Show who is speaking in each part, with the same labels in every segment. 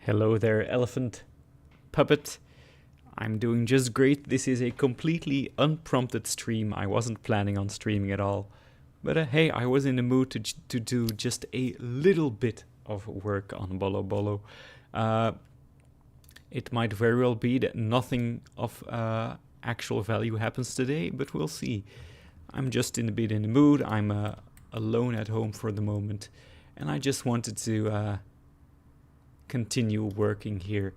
Speaker 1: Hello there, elephant puppet. I'm doing just great. This is a completely unprompted stream. I wasn't planning on streaming at all. But hey, I was in the mood to do just a little bit of work on Bollo. It might very well be that nothing of actual value happens today, but we'll see. I'm just in a bit in the mood. I'm alone at home for the moment, and I just wanted to continue working here.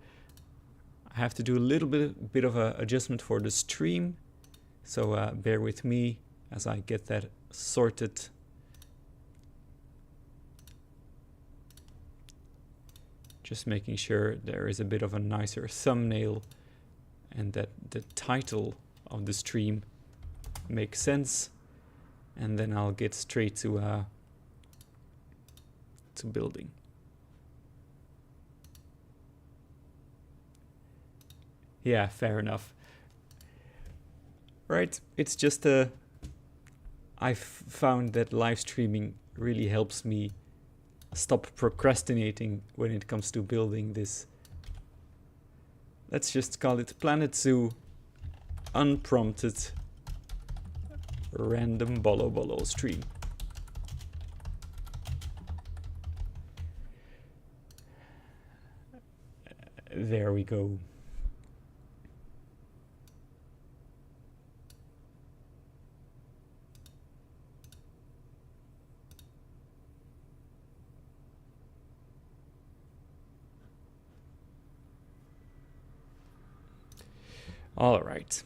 Speaker 1: I have to do a little bit of a adjustment for the stream, so bear with me as I get that sorted. Just making sure there is a bit of a nicer thumbnail and that the title of the stream makes sense, and then I'll get straight to building. Yeah, fair enough. Right, it's just I've found that live streaming really helps me stop procrastinating when it comes to building this. Let's just call it Planet Zoo Unprompted Random Bollo stream. There we go. All right.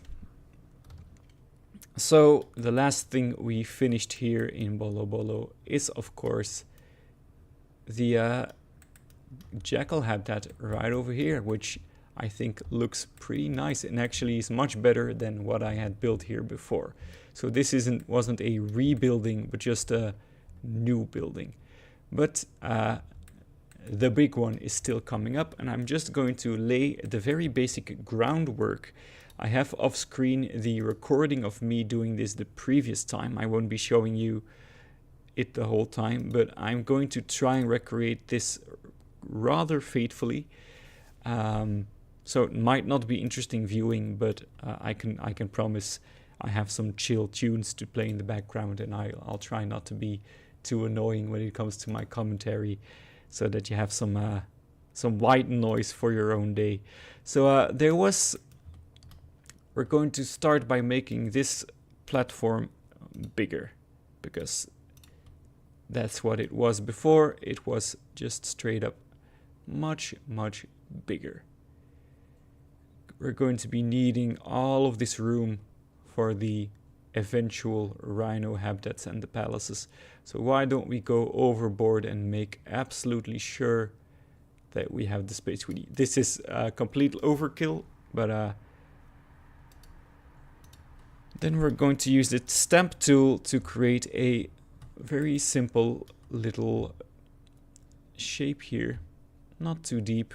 Speaker 1: So the last thing we finished here in Bollo is, of course, the jackal habitat right over here, which I think looks pretty nice and actually is much better than what I had built here before. So this wasn't a rebuilding, but just a new building. But the big one is still coming up, and I'm just going to lay the very basic groundwork. I have off screen the recording of me doing this the previous time. I won't be showing you it the whole time, but I'm going to try and recreate this rather faithfully. So it might not be interesting viewing, but I can promise I have some chill tunes to play in the background, and I'll try not to be too annoying when it comes to my commentary, so that you have some white noise for your own day. So we're going to start by making this platform bigger, because that's what it was before. It was just straight up much bigger. We're going to be needing all of this room for the eventual rhino habitats and the palaces. So why don't we go overboard and make absolutely sure that we have the space we need. This is complete overkill, but then we're going to use the stamp tool to create a very simple little shape here, not too deep.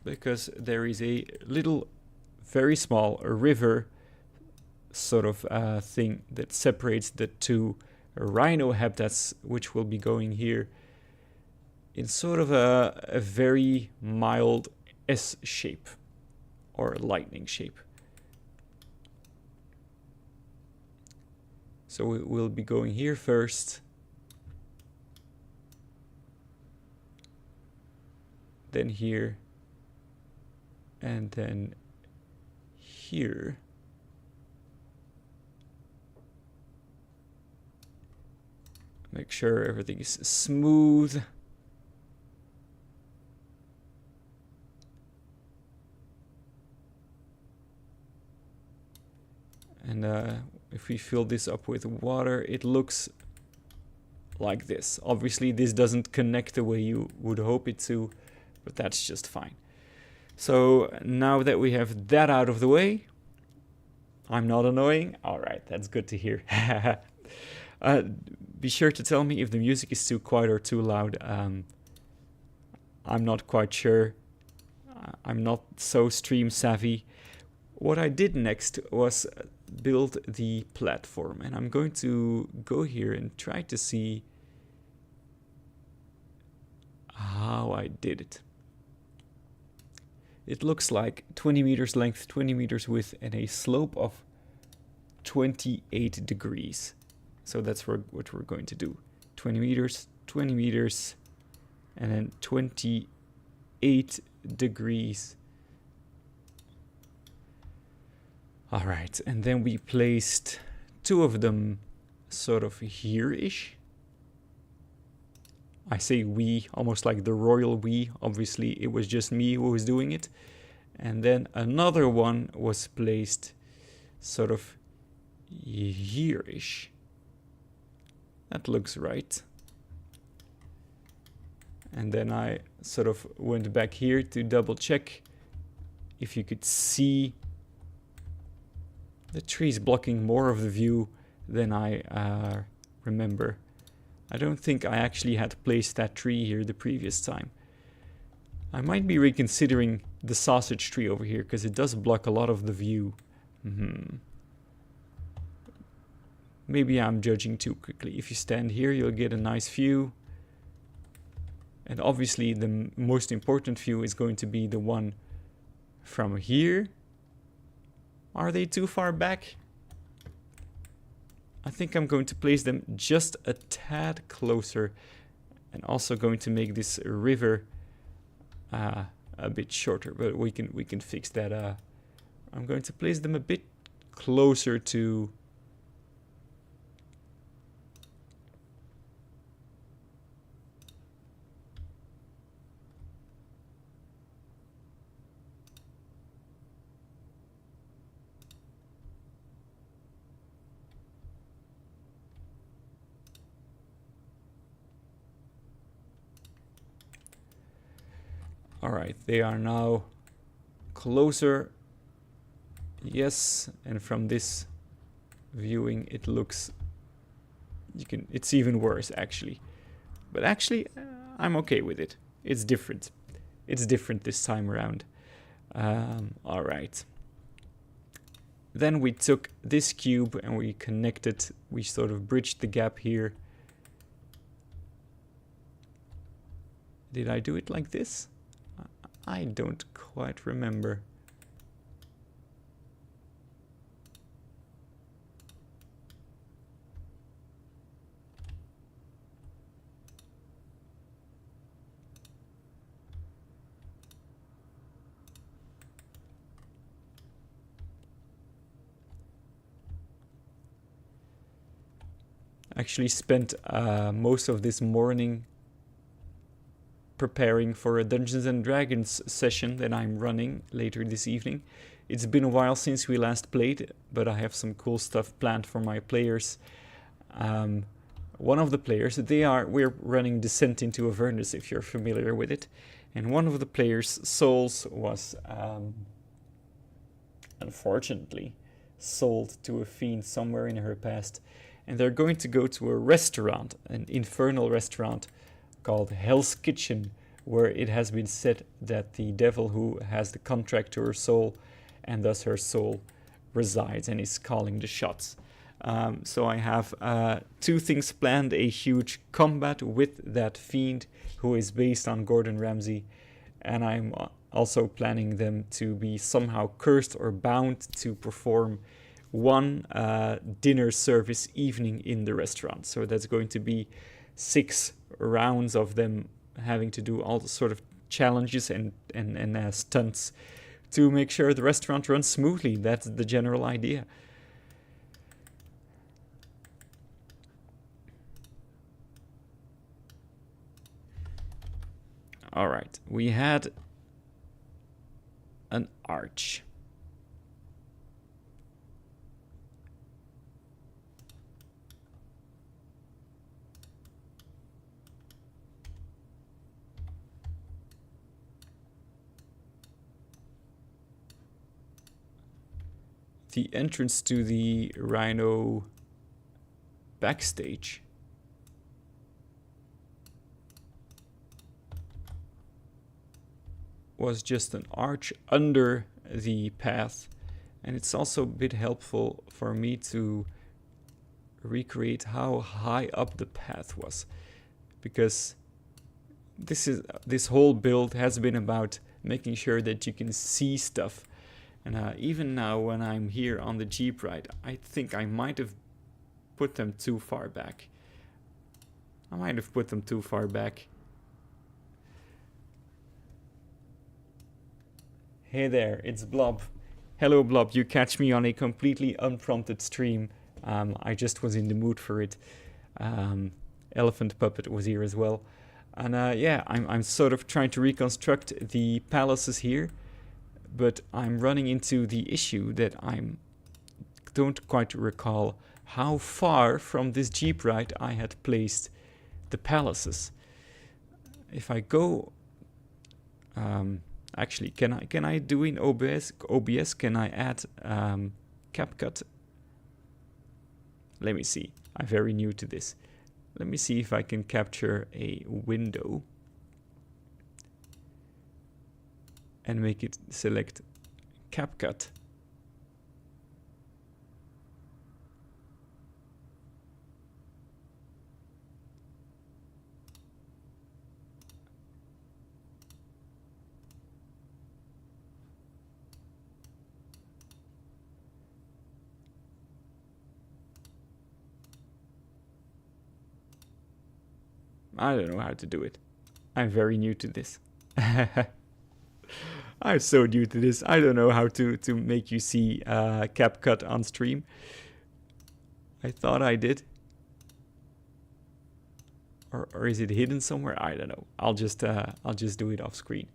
Speaker 1: Because there is a little, very small river sort of thing that separates the two rhino habitats, which will be going here in sort of a very mild S shape or lightning shape. So we'll be going here first, then here, and then here. Make sure everything is smooth. And if we fill this up with water, it looks like this. Obviously, this doesn't connect the way you would hope it to, but that's just fine. So now that we have that out of the way, I'm not annoying. All right, that's good to hear. Be sure to tell me if the music is too quiet or too loud. I'm not quite sure. I'm not so stream savvy. What I did next was build the platform, and I'm going to go here and try to see how I did it. It looks like 20 meters length, 20 meters width, and a slope of 28 degrees. So that's what we're going to do. 20 meters, and then 28 degrees. All right, and then we placed two of them sort of here-ish. I say we, almost like the royal we. Obviously, it was just me who was doing it. And then another one was placed sort of here-ish. That looks right. And then I sort of went back here to double check if you could see the trees blocking more of the view than I remember. I don't think I actually had placed that tree here the previous time. I might be reconsidering the sausage tree over here because it does block a lot of the view. Maybe I'm judging too quickly. If you stand here, you'll get a nice view. And obviously the most important view is going to be the one from here. Are they too far back? I think I'm going to place them just a tad closer, and also going to make this river a bit shorter, but we can fix that. I'm going to place them a bit closer to all right, they are now closer. Yes, and from this viewing it looks, it's even worse actually. But actually I'm okay with it. It's different. It's different this time around. All right. Then we took this cube and we connected, we sort of bridged the gap here. Did I do it like this? I don't quite remember. I actually spent most of this morning preparing for a Dungeons and Dragons session that I'm running later this evening. It's been a while since we last played, but I have some cool stuff planned for my players. One of the players, we're running Descent into Avernus, if you're familiar with it, and one of the players' souls was unfortunately sold to a fiend somewhere in her past, and they're going to go to a restaurant, an infernal restaurant called Hell's Kitchen, where it has been said that the devil who has the contract to her soul, and thus her soul, resides and is calling the shots. So I have two things planned: a huge combat with that fiend who is based on Gordon Ramsay, and I'm also planning them to be somehow cursed or bound to perform one dinner service evening in the restaurant. So that's going to be 6 rounds of them having to do all the sort of challenges and stunts to make sure the restaurant runs smoothly. That's the general idea. All right, we had an arch. The entrance to the Rhino backstage was just an arch under the path, And it's also a bit helpful for me to recreate how high up the path was, because this whole build has been about making sure that you can see stuff. And even now when I'm here on the Jeep ride, I think I might have put them too far back. Hey there, it's Blob. Hello Blob, you catch me on a completely unprompted stream. I just was in the mood for it. Elephant Puppet was here as well. And yeah, I'm sort of trying to reconstruct the palaces here, but I'm running into the issue that I don't quite recall how far from this Jeep ride I had placed the palaces. If I go... actually, can I do in OBS, can I add CapCut? Let me see. I'm very new to this. Let me see if I can capture a window and make it select CapCut. I don't know how to do it. I'm very new to this. I'm so new to this. I don't know how to make you see CapCut on stream. I thought I did. Or is it hidden somewhere? I don't know. I'll just do it off screen.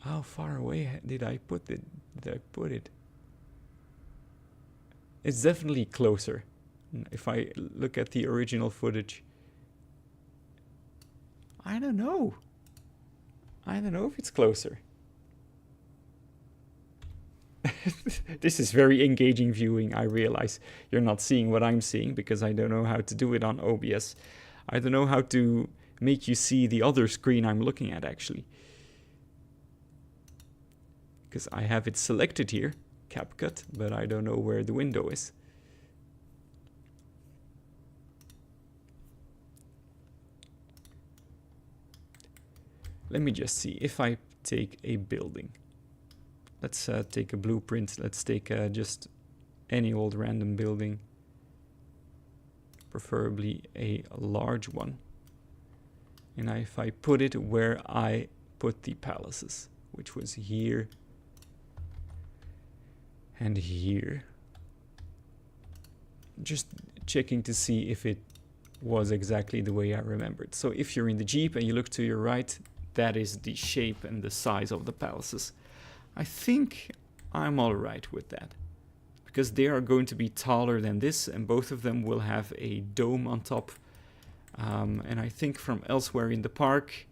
Speaker 1: How far away did I put it? It's definitely closer. If I look at the original footage, I don't know. I don't know if it's closer. This is very engaging viewing. I realize you're not seeing what I'm seeing because I don't know how to do it on OBS. I don't know how to make you see the other screen I'm looking at actually. Because I have it selected here, CapCut, but I don't know where the window is. Let me just see if I take a building. Let's take a blueprint. Let's take just any old random building, preferably a large one. And if I put it where I put the palaces, which was here and here, just checking to see if it was exactly the way I remembered. So if you're in the Jeep and you look to your right, that is the shape and the size of the palaces. I think I'm all right with that, because they are going to be taller than this, and both of them will have a dome on top. And I think from elsewhere in the park,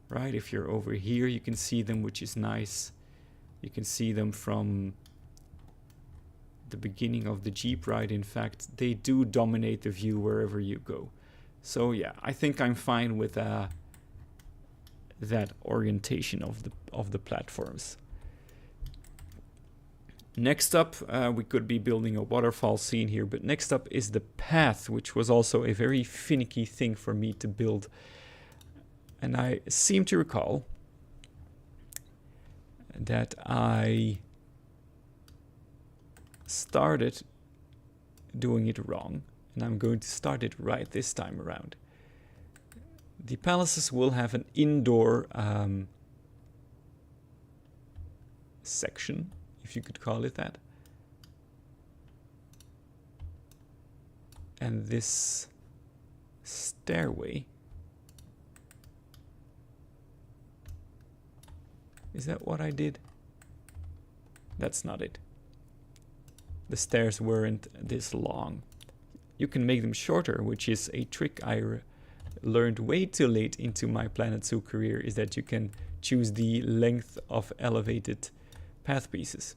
Speaker 1: right, if you're over here, you can see them, which is nice. You can see them from the beginning of the Jeep ride. In fact, they do dominate the view wherever you go. So yeah, I think I'm fine with that orientation of the platforms. Next up, we could be building a waterfall scene here, but next up is the path, which was also a very finicky thing for me to build. And I seem to recall that I started doing it wrong, and I'm going to start it right this time around. The palaces will have an indoor section, if you could call it that. And this stairway, is that what I did? That's not it. The stairs weren't this long. You can make them shorter, which is a trick I learned way too late into my Planet Zoo career, is that you can choose the length of elevated path pieces.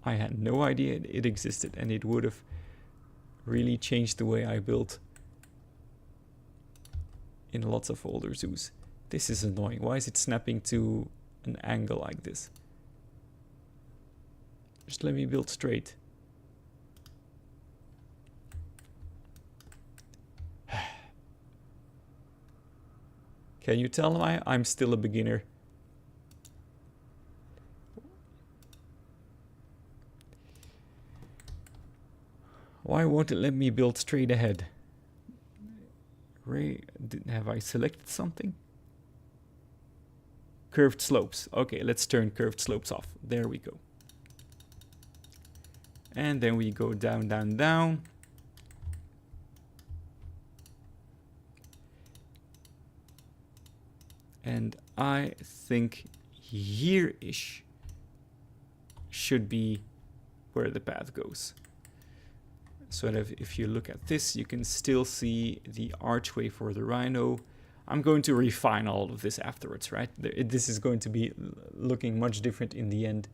Speaker 1: I had no idea it existed, and it would have really changed the way I built in lots of older zoos. This is annoying. Why is it snapping to an angle like this? Just let me build straight. Can you tell I'm still a beginner? Why won't it let me build straight ahead? Have I selected something? Curved slopes. Okay, let's turn curved slopes off. There we go. And then we go down, down, down. And I think here-ish should be where the path goes. So that if you look at this, you can still see the archway for the rhino. I'm going to refine all of this afterwards, right? This is going to be looking much different in the end.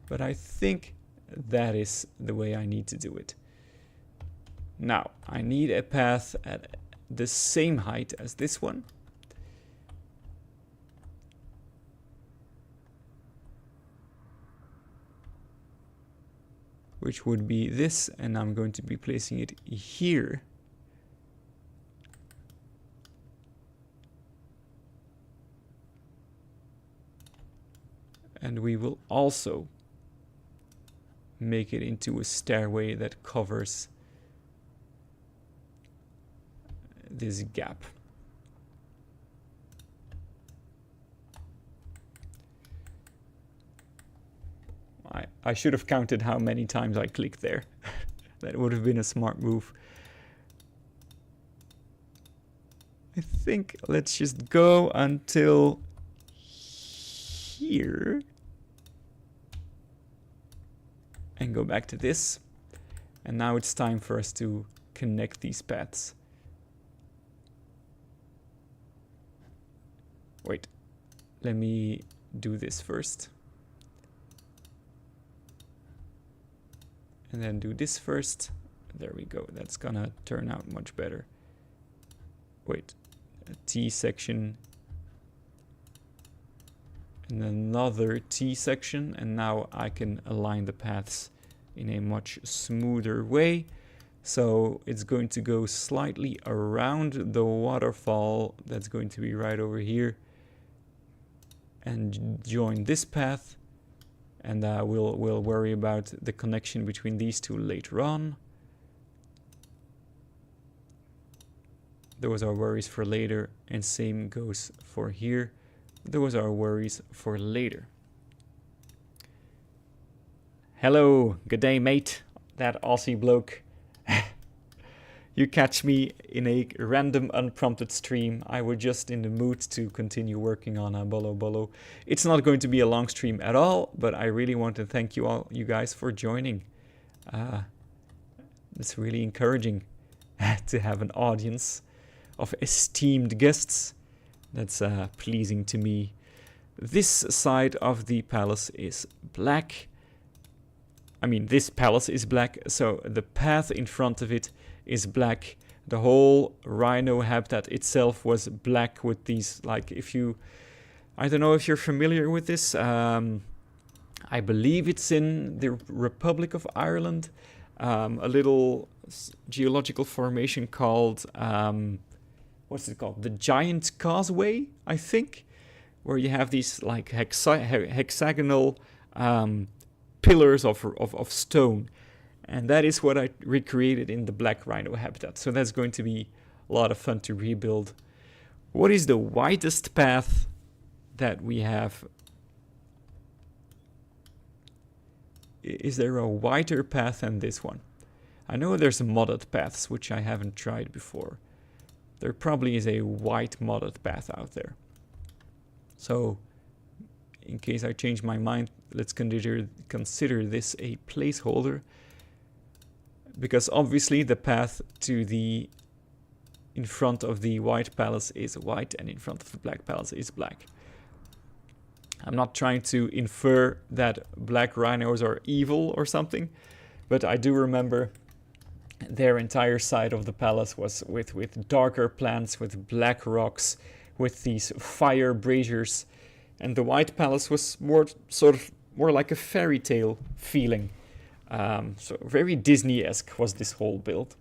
Speaker 1: But I think that is the way I need to do it. Now, I need a path at the same height as this one. Which would be this, and I'm going to be placing it here. And we will also make it into a stairway that covers this gap. I should have counted how many times I clicked there. That would have been a smart move. I think let's just go until here. And go back to this. And now it's time for us to connect these paths. Wait, let me do this first. And then do this first. There we go. That's gonna turn out much better. Wait, a T section. And another T section. And now I can align the paths in a much smoother way. So it's going to go slightly around the waterfall. That's going to be right over here. And join this path. And we'll worry about the connection between these two later on. Those are worries for later, and same goes for here. Those are worries for later. Hello, good day, mate. That Aussie bloke. You catch me in a random unprompted stream. I was just in the mood to continue working on Bollo. It's not going to be a long stream at all, but I really want to thank you guys for joining. It's really encouraging to have an audience of esteemed guests. That's pleasing to me. This side of the palace is black. I mean, this palace is black, so the path in front of it is black. The whole rhino habitat itself was black with these, like, I don't know if you're familiar with this. I believe it's in the Republic of Ireland. A little geological formation called, what's it called? The Giant Causeway, I think, where you have these like hexagonal pillars of stone. And that is what I recreated in the black rhino habitat. So that's going to be a lot of fun to rebuild. What is the widest path that we have? Is there a wider path than this one? I know there's modded paths, which I haven't tried before. There probably is a wide modded path out there. So, in case I change my mind, let's consider this a placeholder. Because obviously the path to the in front of the white palace is white and in front of the black palace is black. I'm not trying to infer that black rhinos are evil or something, but I do remember their entire side of the palace was with darker plants, with black rocks, with these fire braziers, and the white palace was more sort of more like a fairy tale feeling. So very Disney-esque was this whole build.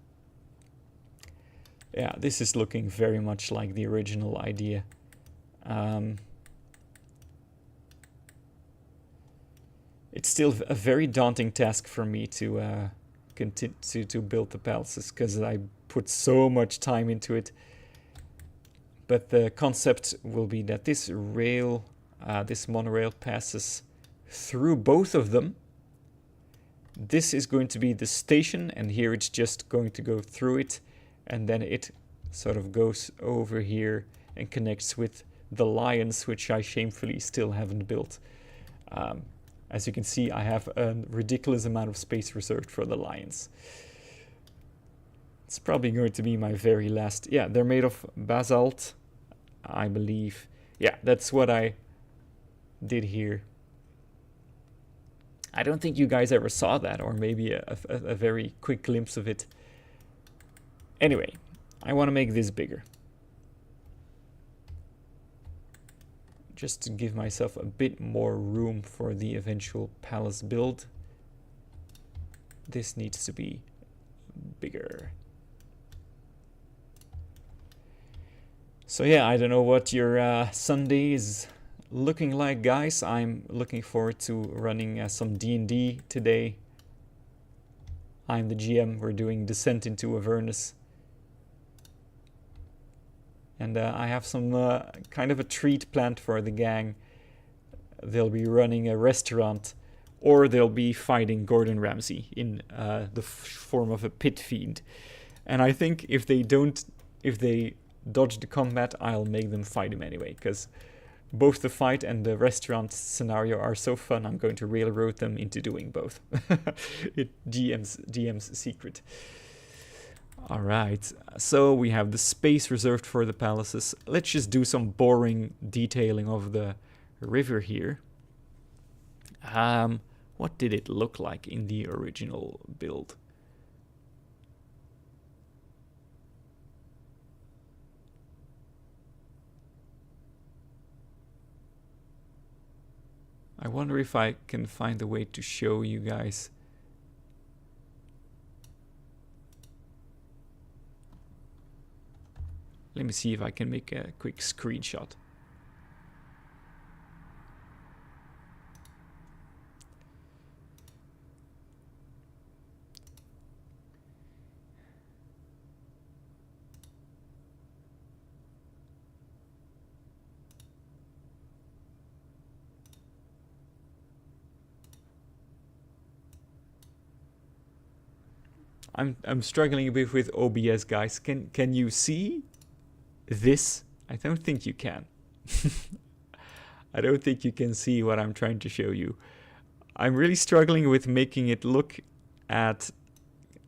Speaker 1: Yeah, this is looking very much like the original idea. It's still a very daunting task for me to continue to build the palaces, because I put so much time into it. But the concept will be that this rail, this monorail passes through both of them. This is going to be the station, and here it's just going to go through it, and then it sort of goes over here and connects with the lions, which I shamefully still haven't built. As you can see, I have a ridiculous amount of space reserved for the lions. It's probably going to be my very last... Yeah, they're made of basalt, I believe. Yeah, that's what I did here. I don't think you guys ever saw that, or maybe a very quick glimpse of it. Anyway, I want to make this bigger. Just to give myself a bit more room for the eventual palace build. This needs to be bigger. So yeah, I don't know what your Sunday is looking like, guys. I'm looking forward to running some D&D today. I'm the GM. We're doing Descent into Avernus. And I have some kind of a treat planned for the gang. They'll be running a restaurant, or they'll be fighting Gordon Ramsay in the form of a pit fiend. And I think if they dodge the combat, I'll make them fight him anyway, because both the fight and the restaurant scenario are so fun. I'm going to railroad them into doing both. DM's secret. All right, so we have the space reserved for the palaces. Let's just do some boring detailing of the river here. What did it look like in the original build? I wonder if I can find a way to show you guys. Let me see if I can make a quick screenshot. I'm struggling a bit with OBS, guys. Can you see this? I don't think you can. I don't think you can see what I'm trying to show you. I'm really struggling with making it look at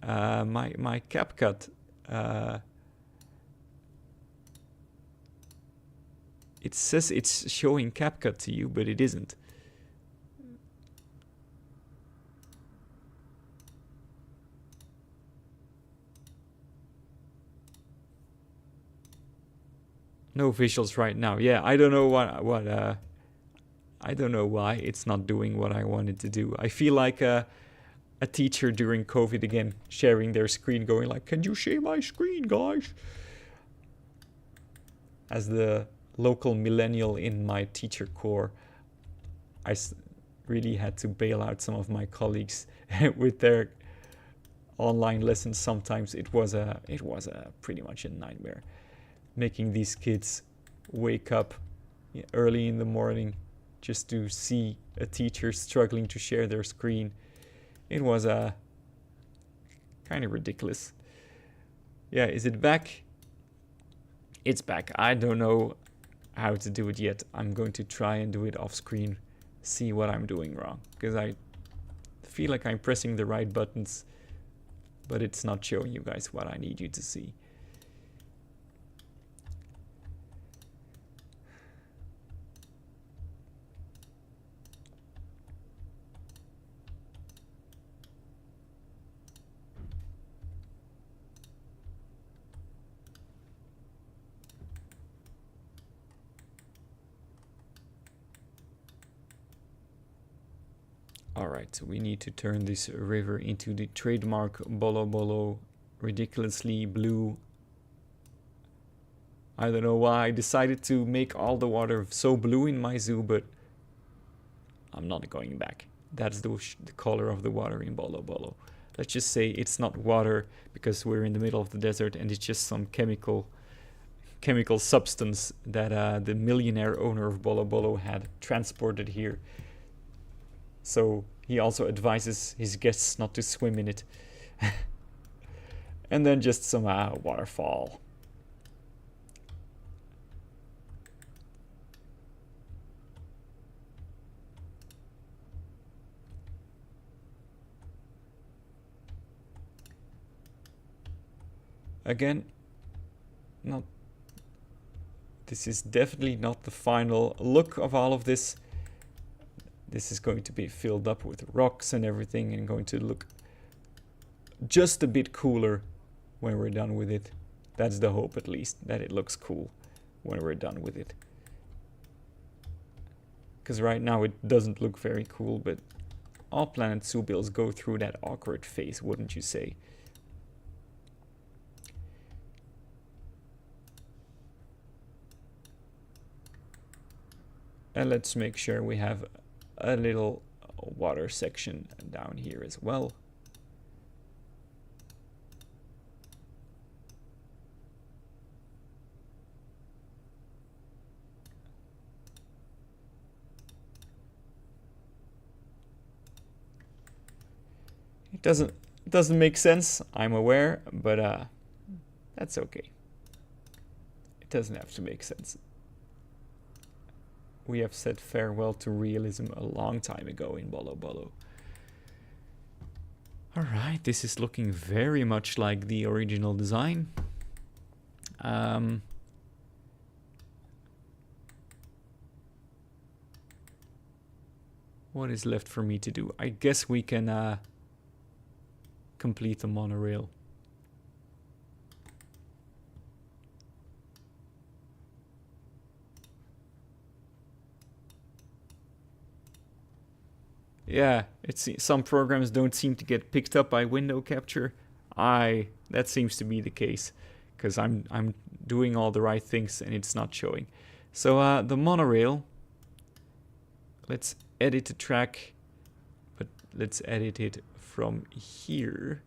Speaker 1: my CapCut. It says it's showing CapCut to you, but it isn't. No visuals right now. Yeah, I don't know I don't know why it's not doing what I wanted to do. I feel like a teacher during COVID again, sharing their screen, going like, "Can you share my screen, guys?" As the local millennial in my teacher corps, I really had to bail out some of my colleagues with their online lessons. Sometimes it was a pretty much a nightmare. Making these kids wake up early in the morning just to see a teacher struggling to share their screen. It was kind of ridiculous. Yeah, is it back? It's back. I don't know how to do it yet. I'm going to try and do it off screen, see what I'm doing wrong, because I feel like I'm pressing the right buttons, but it's not showing you guys what I need you to see. Alright, so we need to turn this river into the trademark Bollo Bollo, ridiculously blue. I don't know why I decided to make all the water so blue in my zoo, but I'm not going back. That's the color of the water in Bollo Bollo. Let's just say it's not water because we're in the middle of the desert and it's just some chemical substance that the millionaire owner of Bollo Bollo had transported here. So he also advises his guests not to swim in it. And then just some waterfall. Again, this is definitely not the final look of all of this. This is going to be filled up with rocks and everything and going to look just a bit cooler when we're done with it. That's the hope, at least, that it looks cool when we're done with it. Because right now it doesn't look very cool, but all Planet Zoo builds go through that awkward phase, wouldn't you say? And let's make sure we have a little water section down here as well. It doesn't make sense, I'm aware, but that's okay. It doesn't have to make sense. We have said farewell to realism a long time ago in Bollo Bollo. Alright, this is looking very much like the original design. What is left for me to do? I guess we can complete the monorail. Yeah, some programs don't seem to get picked up by window capture. That seems to be the case, because I'm doing all the right things and it's not showing. So the monorail, let's edit the track, but let's edit it from here.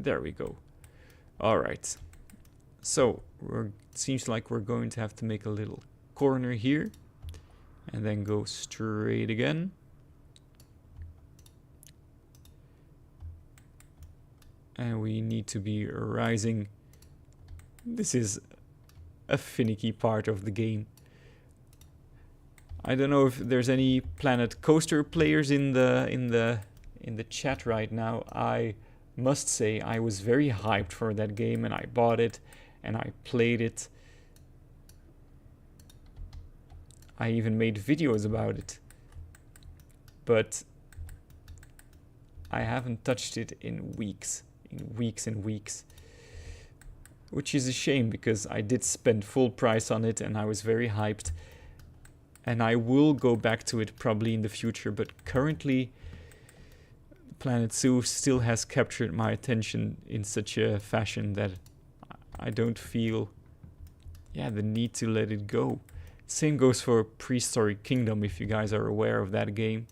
Speaker 1: There we go. All right. So seems like we're going to have to make a little corner here and then go straight again. And we need to be rising. This is a finicky part of the game. I don't know if there's any Planet Coaster players in the chat right now. I must say I was very hyped for that game and I bought it and I played it. I even made videos about it. But I haven't touched it in weeks and weeks. Which is a shame because I did spend full price on it and I was very hyped. And I will go back to it probably in the future, but currently Planet Zoo still has captured my attention in such a fashion that I don't feel the need to let it go. Same goes for Prehistoric Kingdom, if you guys are aware of that game.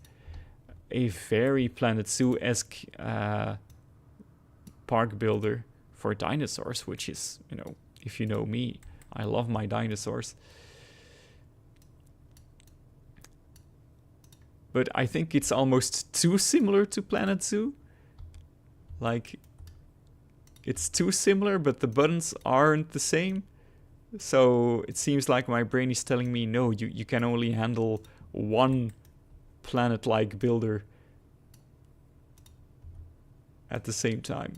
Speaker 1: A very Planet Zoo-esque park builder for dinosaurs, which is, if you know me, I love my dinosaurs. But I think it's almost too similar to Planet Zoo. Like, it's too similar, but the buttons aren't the same. So it seems like my brain is telling me, no, you can only handle one planet-like builder at the same time.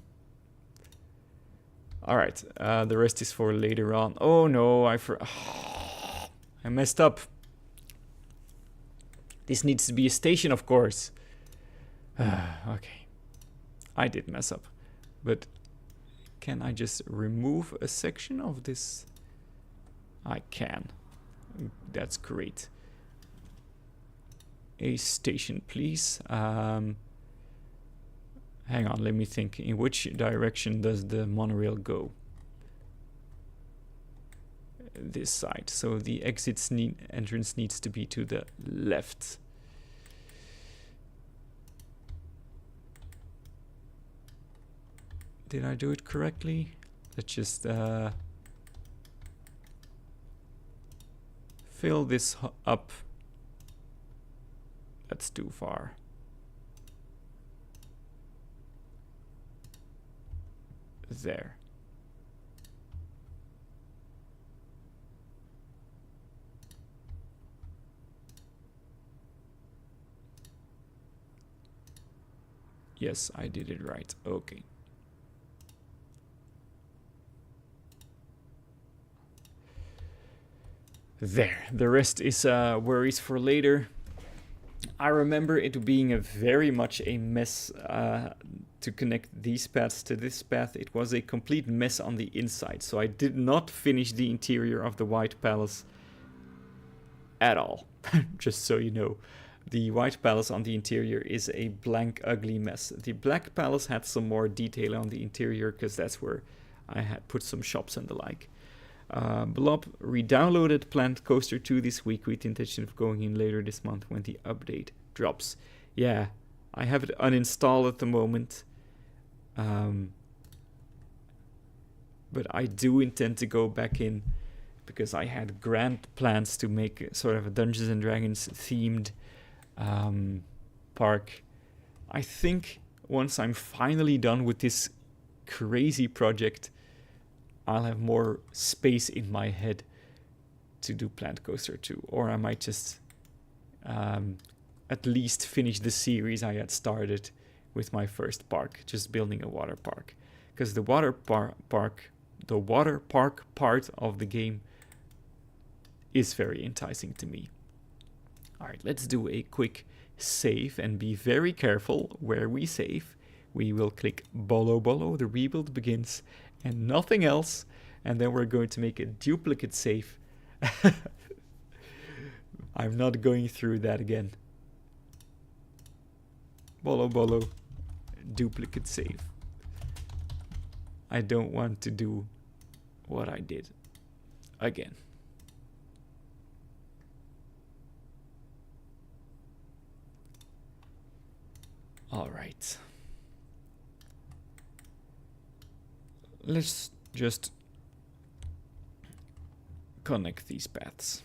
Speaker 1: Alright, the rest is for later on. Oh no, I messed up. This needs to be a station, of course. Okay. I did mess up. But can I just remove a section of this? I can. That's great. A station, please. Hang on, let me think. In which direction does the monorail go? This side. So the entrance needs to be to the left. Did I do it correctly? Let's just fill this up. That's too far. There. Yes, I did it right. Okay. There. The rest is worries for later. I remember it being a very much a mess to connect these paths to this path. It was a complete mess on the inside, so I did not finish the interior of the White Palace at all. Just so you know. The White Palace on the interior is a blank, ugly mess. The Black Palace had some more detail on the interior because that's where I had put some shops and the like. Blob re-downloaded Plant Coaster 2 this week with the intention of going in later this month when the update drops. Yeah, I have it uninstalled at the moment. But I do intend to go back in because I had grand plans to make sort of a Dungeons and Dragons themed park. I think once I'm finally done with this crazy project, I'll have more space in my head to do Plant Coaster 2. Or I might just at least finish the series I had started with my first park, just building a water park. Because the water park part of the game is very enticing to me. Alright, let's do a quick save and be very careful where we save. We will click Bollo, the rebuild begins, and nothing else. And then we're going to make a duplicate save. I'm not going through that again. Bollo, duplicate save. I don't want to do what I did again. All right. Let's just connect these paths.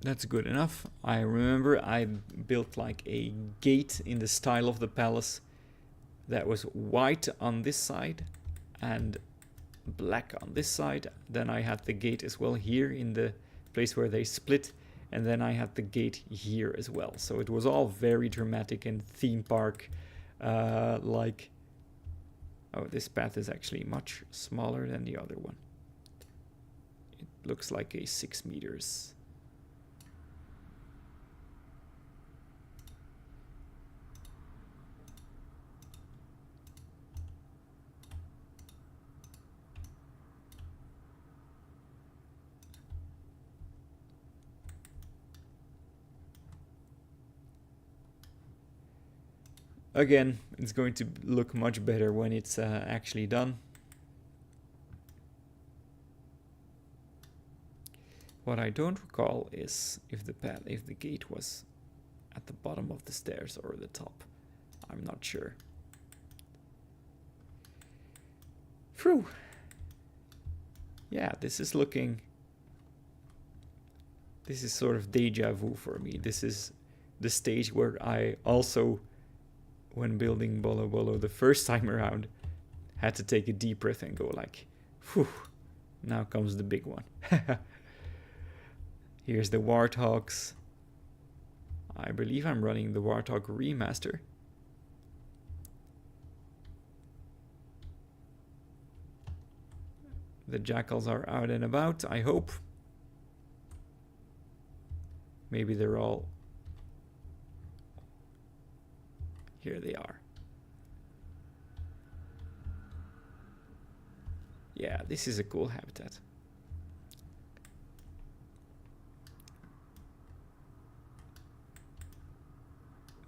Speaker 1: That's good enough. I remember I built like a gate in the style of the palace that was white on this side and black on this side. Then I had the gate as well here in the place where they split, and then I had the gate here as well. So it was all very dramatic and theme park like. Oh, this path is actually much smaller than the other one. It looks like a 6 meters. Again, it's going to look much better when it's actually done. What I don't recall is if the gate was at the bottom of the stairs or the top. I'm not sure. Phew. Yeah, this is sort of deja vu for me. This is the stage where I also, when building Bollo the first time around, had to take a deep breath and go like, whew, now comes the big one. Here's the warthogs. I believe I'm running the Warthog remaster. The jackals are out and about, I hope. Maybe they're all... Here they are. Yeah, this is a cool habitat.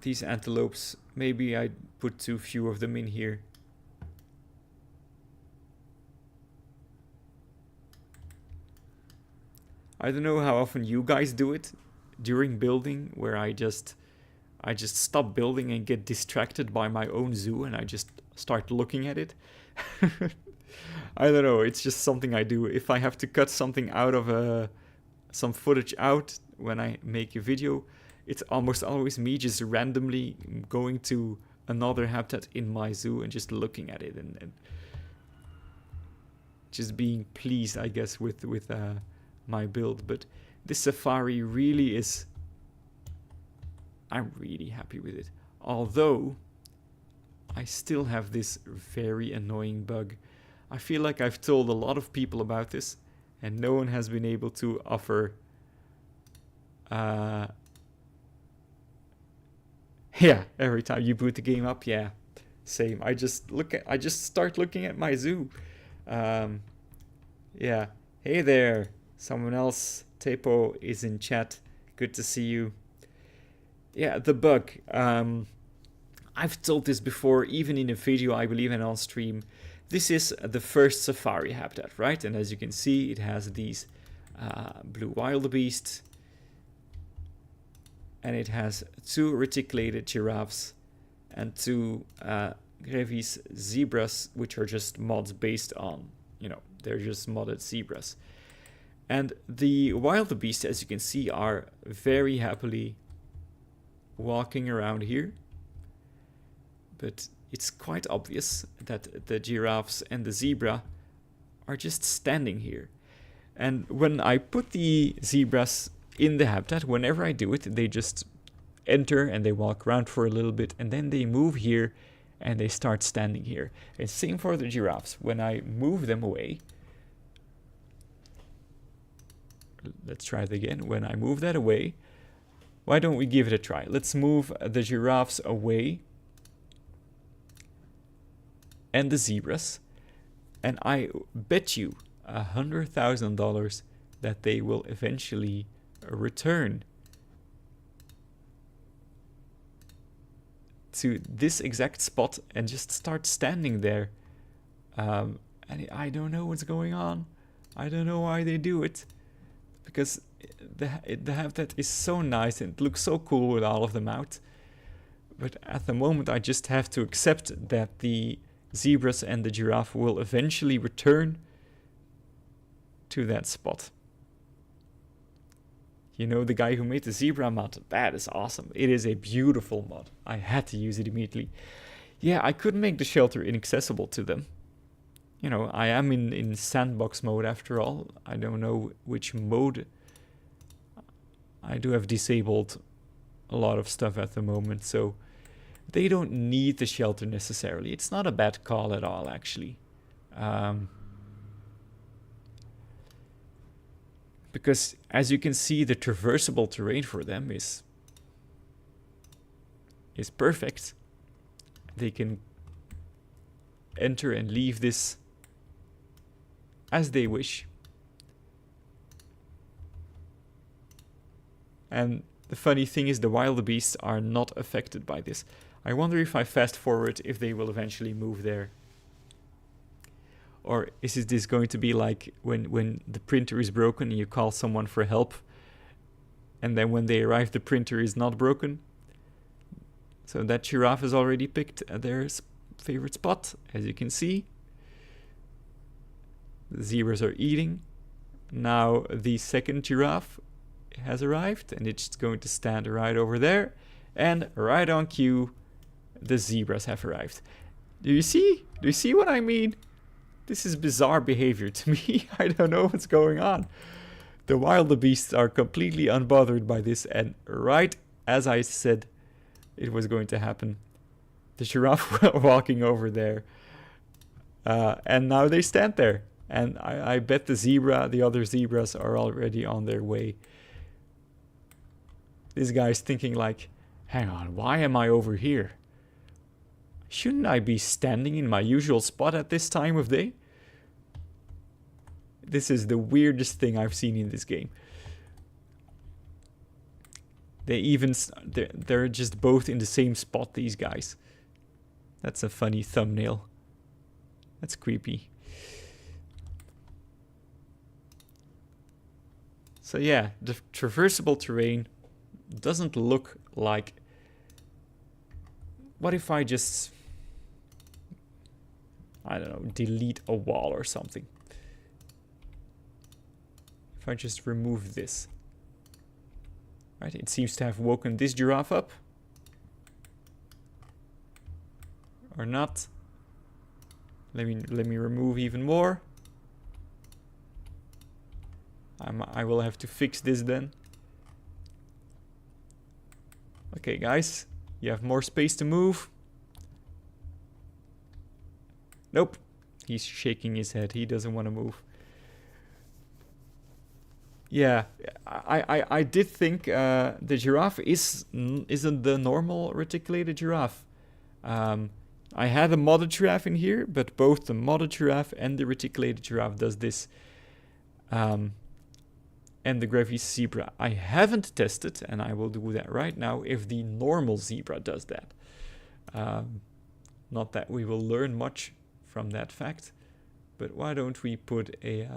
Speaker 1: These antelopes, maybe I put too few of them in here. I don't know how often you guys do it during building, where I just stop building and get distracted by my own zoo and I just start looking at it. I don't know, it's just something I do. If I have to cut something out of some footage out when I make a video, it's almost always me just randomly going to another habitat in my zoo and just looking at it and just being pleased, I guess, with my build. But this safari really is... I'm really happy with it. Although, I still have this very annoying bug. I feel like I've told a lot of people about this, and no one has been able to offer... yeah, every time you boot the game up, yeah, same. I just start looking at my zoo. Yeah, hey there, someone else. Tepo is in chat. Good to see you. Yeah, the bug. I've told this before, even in a video, I believe, and on stream. This is the first safari habitat, right? And as you can see, it has these blue wildebeest. And it has 2 reticulated giraffes and 2 Grevy's zebras, which are just mods based on, they're just modded zebras. And the wildebeest, as you can see, are very happily walking around here. But it's quite obvious that the giraffes and the zebra are just standing here. And when I put the zebras in the habitat, whenever I do it, they just enter and they walk around for a little bit and then they move here and they start standing here. And same for the giraffes. When I move them away, let's try it again. When I move that away, why don't we give it a try? Let's move the giraffes away and the zebras, and I bet you $100,000 that they will eventually return to this exact spot and just start standing there. And I don't know what's going on. I don't know why they do it, because the habitat is so nice and it looks so cool with all of them out. But at the moment, I just have to accept that the zebras and the giraffe will eventually return to that spot. You know, the guy who made the zebra mod, that is awesome. It is a beautiful mod. I had to use it immediately. Yeah, I couldn't make the shelter inaccessible to them. You know, I am in sandbox mode after all. I don't know which mode. I do have disabled a lot of stuff at the moment, so they don't need the shelter necessarily. It's not a bad call at all, actually. Because, as you can see, the traversable terrain for them is perfect. They can enter and leave this as they wish. And the funny thing is, the wildebeests are not affected by this. I wonder if I fast forward if they will eventually move there. Or is this going to be like when the printer is broken and you call someone for help, and then when they arrive the printer is not broken? So that giraffe has already picked their favorite spot, as you can see. The zebras are eating. Now the second giraffe has arrived and it's going to stand right over there. And right on cue, the zebras have arrived. Do you see? Do you see what I mean? This is bizarre behavior to me. I don't know what's going on. The wildebeests are completely unbothered by this, and right as I said it was going to happen, the giraffe walking over there, and now they stand there. And I bet the other zebras are already on their way. This guy's thinking like, hang on, why am I over here? Shouldn't I be standing in my usual spot at this time of day? This is the weirdest thing I've seen in this game. They're just both in the same spot, these guys. That's a funny thumbnail. That's creepy. So yeah, the traversable terrain doesn't look like... What if I just... I don't know, delete a wall or something? If I just remove this. Right, it seems to have woken this giraffe up. Or not. Let me remove even more. I will have to fix this then. Okay, guys, you have more space to move. Nope, he's shaking his head. He doesn't want to move. Yeah, I did think the giraffe isn't the normal reticulated giraffe. I had a modded giraffe in here, but both the modded giraffe and the reticulated giraffe does this. And the gravy zebra I haven't tested, and I will do that right now, if the normal zebra does that. Not that we will learn much from that fact, but why don't we put a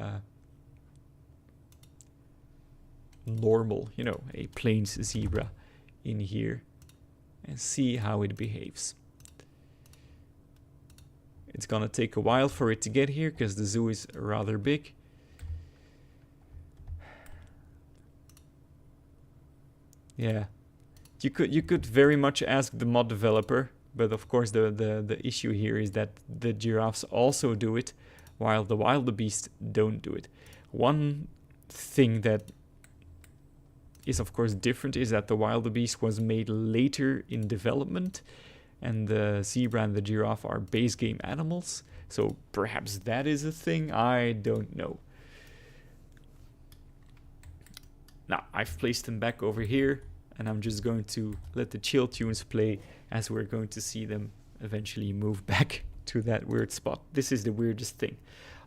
Speaker 1: normal, you know, a plains zebra in here and see how it behaves. It's gonna take a while for it to get here because the zoo is rather big. Yeah, you could very much ask the mod developer, but of course the issue here is that the giraffes also do it, while the wildebeest don't do it. One thing that is of course different is that the wildebeest was made later in development, and the zebra and the giraffe are base game animals. So perhaps that is a thing, I don't know. Now, I've placed them back over here, and I'm just going to let the chill tunes play as we're going to see them eventually move back to that weird spot. This is the weirdest thing.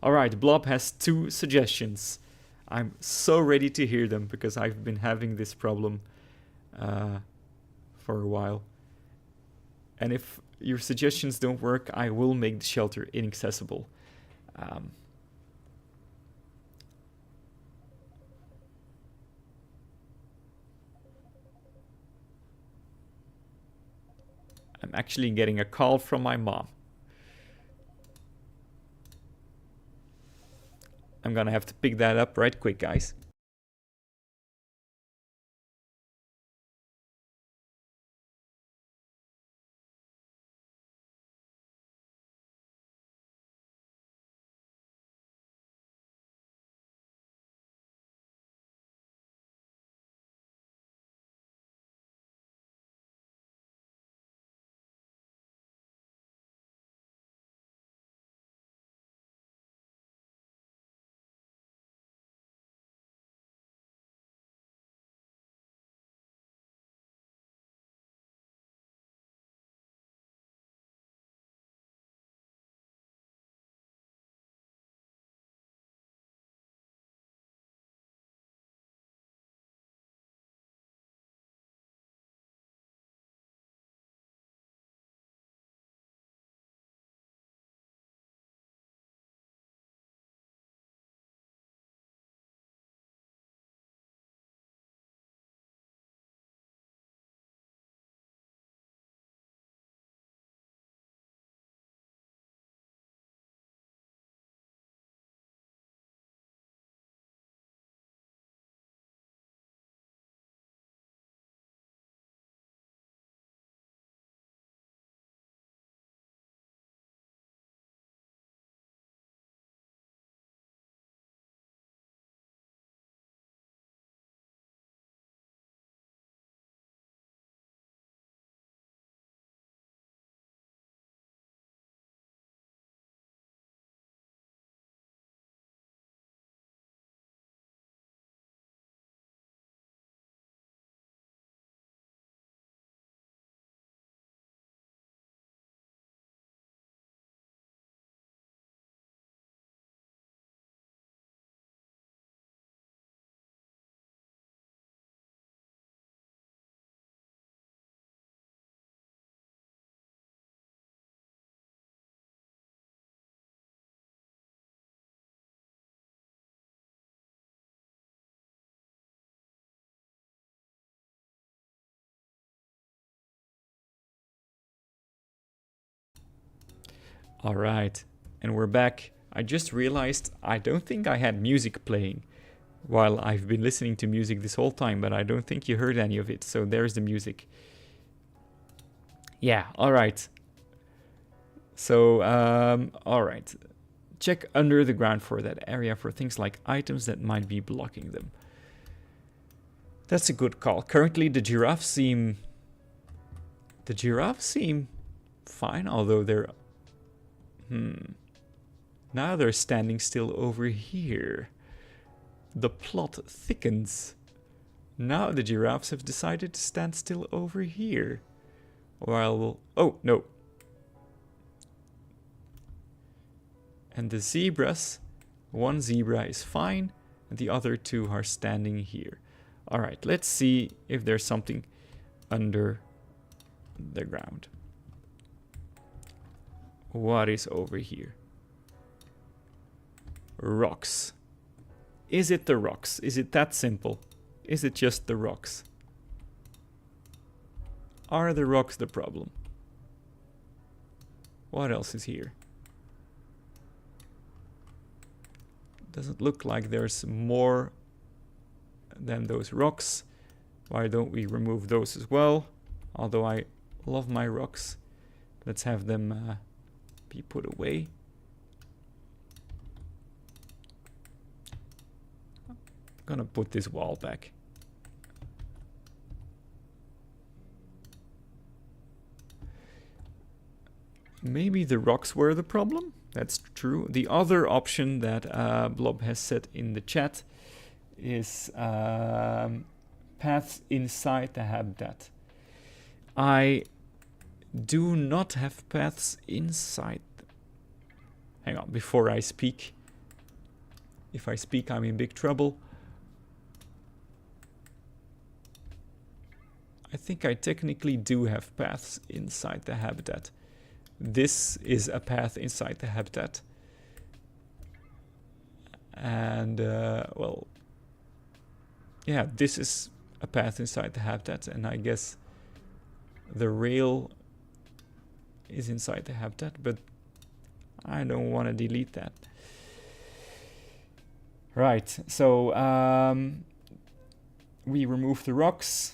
Speaker 1: All right, Blob has 2 suggestions. I'm so ready to hear them because I've been having this problem for a while. And if your suggestions don't work, I will make the shelter inaccessible. I'm actually getting a call from my mom. I'm gonna have to pick that up right quick, guys. All right, and we're back. I just realized I don't think I had music playing while I've been listening to music this whole time, but I don't think you heard any of it. So there's the music. Yeah, all right. So, all right. Check under the ground for that area for things like items that might be blocking them. That's a good call. Currently, the giraffes seem fine, although they're... Now they're standing still over here. The plot thickens. Now the giraffes have decided to stand still over here. While... Oh, no. And the zebras, one zebra is fine, and the other two are standing here. All right, let's see if there's something under the ground. What is over here? Rocks. Is it the rocks? Is it that simple? Is it just the rocks? Are the rocks the problem? What else is here? Doesn't look like there's more than those rocks. Why don't we remove those as well? Although I love my rocks. Let's have them be put away. I'm gonna put this wall back. Maybe the rocks were the problem? That's true. The other option that Blob has said in the chat is paths inside the habitat. I do not have paths inside. Hang on, before I speak. If I speak, I'm in big trouble. I think I technically do have paths inside the habitat. This is a path inside the habitat. And, well, yeah, this is a path inside the habitat. And I guess the rail is inside the habitat, but I don't want to delete that. Right, so we remove the rocks.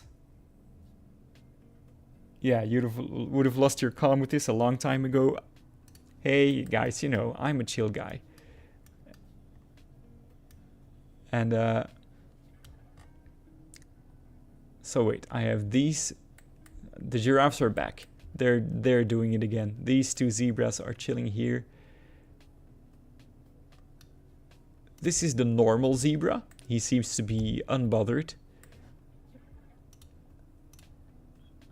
Speaker 1: Yeah, you would have lost your calm with this a long time ago. Hey, guys, you know, I'm a chill guy. And, so wait, I have these. The giraffes are back. They're doing it again. These two zebras are chilling here. This is the normal zebra. He seems to be unbothered.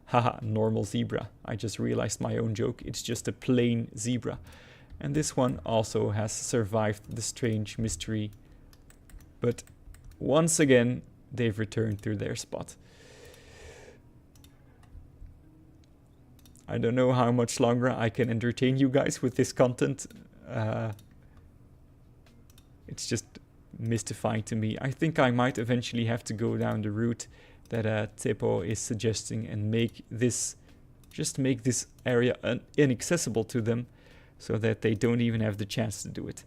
Speaker 1: Haha, normal zebra. I just realized my own joke. It's just a plain zebra. And this one also has survived the strange mystery. But once again, they've returned to their spot. I don't know how much longer I can entertain you guys with this content. It's just mystifying to me. I think I might eventually have to go down the route that Tipo is suggesting and make this area inaccessible to them so that they don't even have the chance to do it.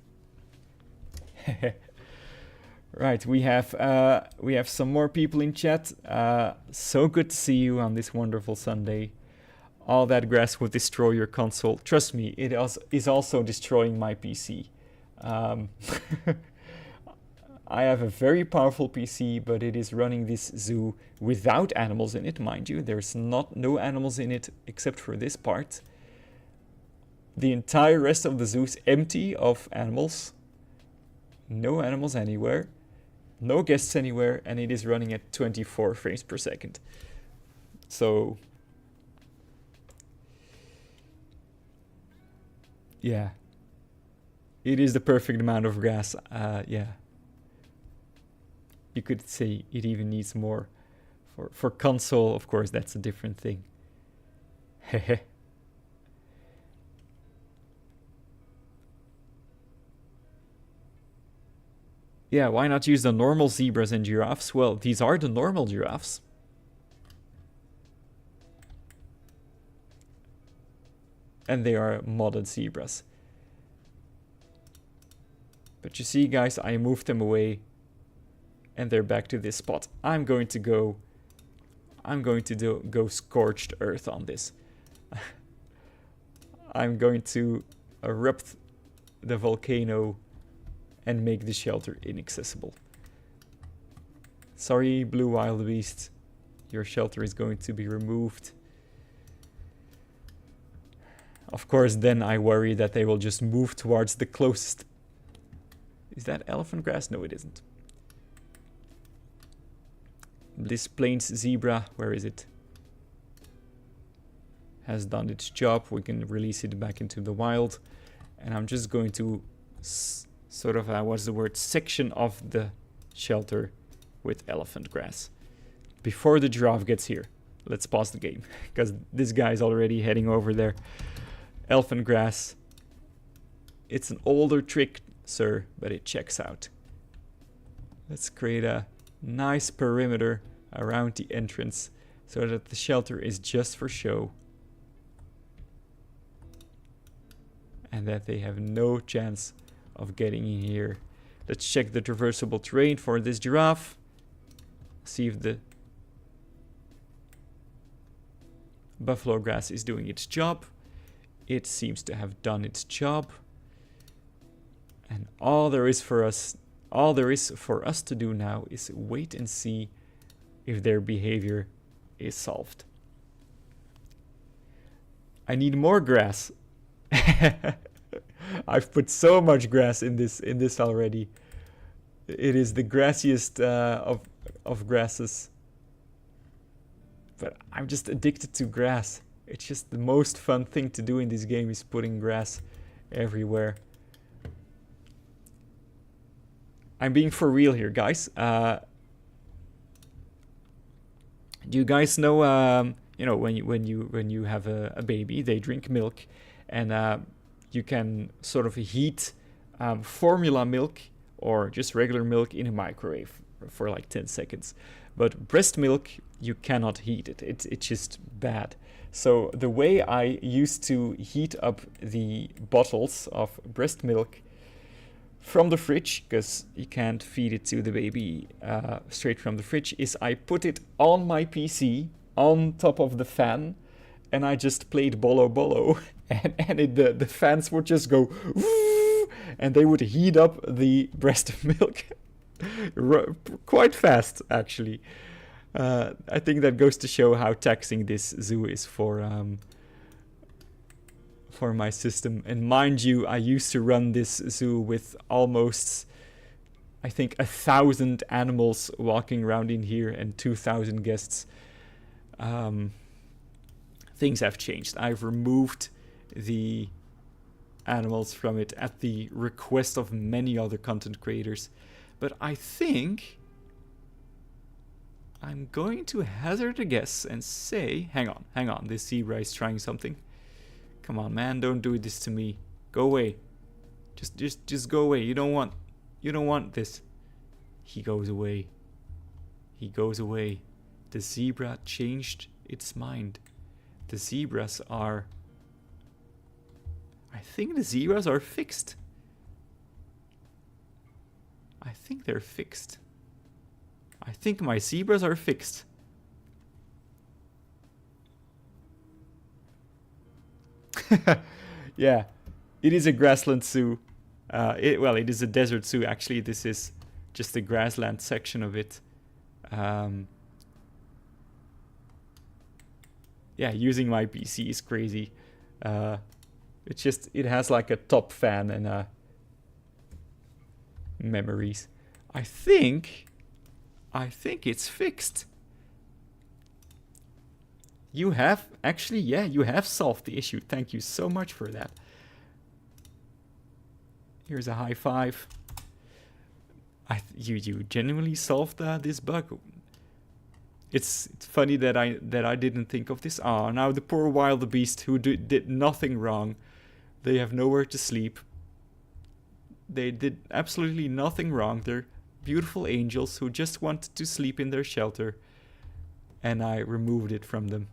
Speaker 1: Right, we have some more people in chat. So good to see you on this wonderful Sunday. All that grass would destroy your console. Trust me, it is also destroying my PC. I have a very powerful PC, but it is running this zoo without animals in it, mind you. There's no animals in it except for this part. The entire rest of the zoo is empty of animals. No animals anywhere. No guests anywhere, and it is running at 24 frames per second. So, yeah. It is the perfect amount of grass, yeah. You could say it even needs more. For console, of course, that's a different thing. Hehe. Yeah, why not use the normal zebras and giraffes? Well, these are the normal giraffes. And they are modded zebras. But you see, guys, I moved them away and they're back to this spot. I'm going to go scorched earth on this. I'm going to erupt the volcano and make the shelter inaccessible. Sorry, blue wildebeest. Your shelter is going to be removed. Of course, then I worry that they will just move towards the closest. Is that elephant grass? No, it isn't. This plains zebra, where is it? Has done its job. We can release it back into the wild. And I'm just going to sort of, what's the word? Section off the shelter with elephant grass. Before the giraffe gets here. Let's pause the game, because this guy is already heading over there. Elephant grass. It's an older trick, sir, but it checks out. Let's create a nice perimeter around the entrance so that the shelter is just for show. And that they have no chance of getting in here. Let's check the traversable terrain for this giraffe. See if the buffalo grass is doing its job. It seems to have done its job. And all there is for us to do now is wait and see if their behavior is solved. I need more grass. I've put so much grass in this already. It is the grassiest of grasses. But I'm just addicted to grass. It's just the most fun thing to do in this game is putting grass everywhere. I'm being for real here, guys. Do you guys know? You know, when you have a baby, they drink milk, and you can sort of heat formula milk or just regular milk in a microwave for like 10 seconds. But breast milk, you cannot heat it. It's just bad. So the way I used to heat up the bottles of breast milk from the fridge, because you can't feed it to the baby straight from the fridge, is I put it on my PC on top of the fan, and I just played Bollo Bollo, and the fans would just go woo, and they would heat up the breast milk quite fast, actually. I think that goes to show how taxing this zoo is for my system. And mind you, I used to run this zoo with almost, I think, 1,000 animals walking around in here and 2,000 guests. Things have changed. I've removed the animals from it at the request of many other content creators. But I think I'm going to hazard a guess and say, hang on, this zebra is trying something. Come on, man, don't do this to me. Go away. Just go away. You don't want this. He goes away. He goes away. The zebra changed its mind. The zebras are... I think the zebras are fixed. I think they're fixed. I think my zebras are fixed. Yeah, it is a grassland zoo. Well, it is a desert zoo. Actually, this is just the grassland section of it. Yeah, using my PC is crazy. It has like a top fan and memories. I think it's fixed. You have actually, yeah, you have solved the issue. Thank you so much for that. Here's a high five. You genuinely solved this bug. It's funny that I didn't think of this. Ah, now the poor wildebeest who did nothing wrong. They have nowhere to sleep. They did absolutely nothing wrong. They're beautiful angels who just wanted to sleep in their shelter. And I removed it from them.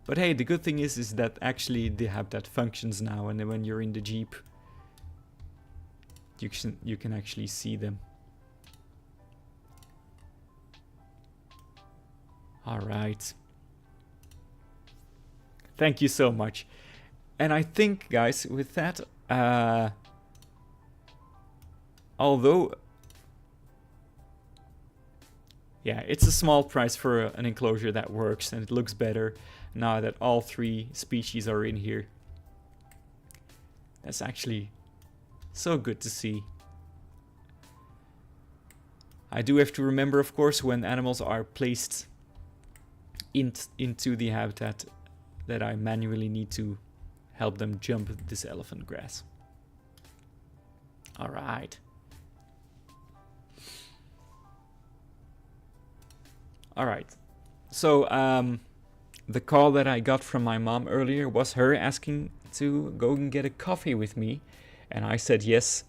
Speaker 1: But hey, the good thing is that actually the habitat functions now, and when you're in the Jeep, you can actually see them. All right. Thank you so much. And I think, guys, with that, although, yeah, it's a small price for an enclosure that works and it looks better now that all 3 species are in here. That's actually so good to see. I do have to remember, of course, when animals are placed into the habitat, that I manually need to help them jump this elephant grass. All right. All right. So the call that I got from my mom earlier was her asking to go and get a coffee with me, and I said yes.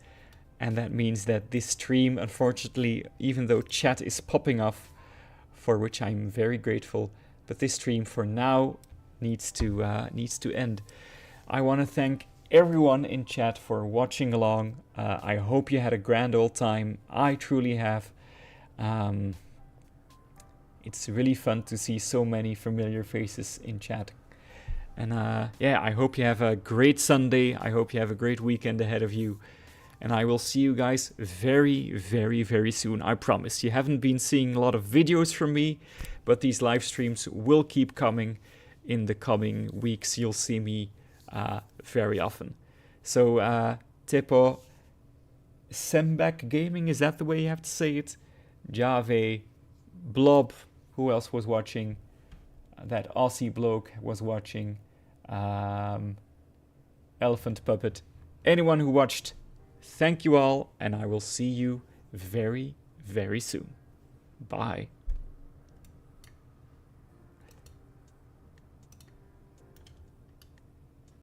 Speaker 1: And that means that this stream, unfortunately, even though chat is popping off, for which I'm very grateful, but this stream for now needs to end. I want to thank everyone in chat for watching along. I hope you had a grand old time. I truly have. It's really fun to see so many familiar faces in chat. And yeah, I hope you have a great Sunday. I hope you have a great weekend ahead of you. And I will see you guys very, very, very soon. I promise. You haven't been seeing a lot of videos from me, but these live streams will keep coming. In the coming weeks, you'll see me very often. So, Tepo Sembak Gaming, is that the way you have to say it? Jave, Blob, who else was watching? That Aussie bloke was watching. Elephant Puppet. Anyone who watched, thank you all, and I will see you very, very soon. Bye.